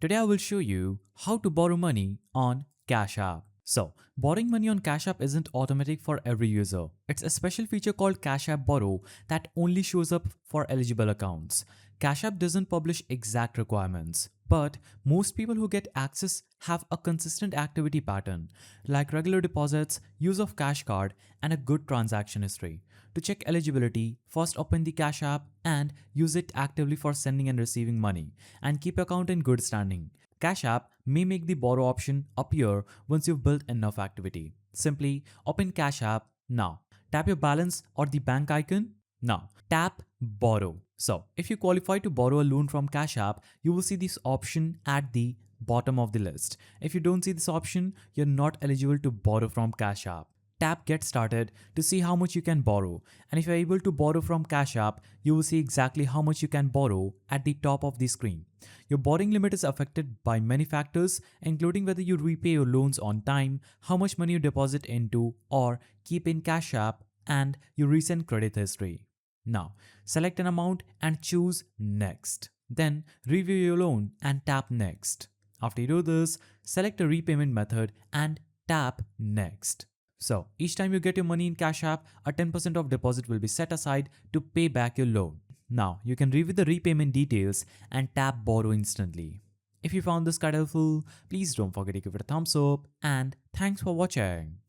Today I will show you how to borrow money on Cash App. So, borrowing money on Cash App isn't automatic for every user. It's a special feature called Cash App Borrow that only shows up for eligible accounts. Cash App doesn't publish exact requirements, but most people who get access have a consistent activity pattern, like regular deposits, use of cash card, and a good transaction history. To check eligibility, first open the Cash App and use it actively for sending and receiving money, and keep account in good standing. Cash App may make the borrow option appear once you've built enough activity. Simply open Cash App now. Tap your balance or the bank icon. Now, tap borrow. So, if you qualify to borrow a loan from Cash App, you will see this option at the bottom of the list. If you don't see this option, you're not eligible to borrow from Cash App. Tap Get Started to see how much you can borrow, and if you're able to borrow from Cash App, you will see exactly how much you can borrow at the top of the screen. Your borrowing limit is affected by many factors, including whether you repay your loans on time, how much money you deposit into or keep in Cash App, and your recent credit history. Now, select an amount and choose Next. Then, review your loan and tap Next. After you do this, select a repayment method and tap Next. So, each time you get your money in Cash App, a 10% of deposit will be set aside to pay back your loan. Now, you can review the repayment details and tap Borrow instantly. If you found this guide helpful, please don't forget to give it a thumbs up and thanks for watching.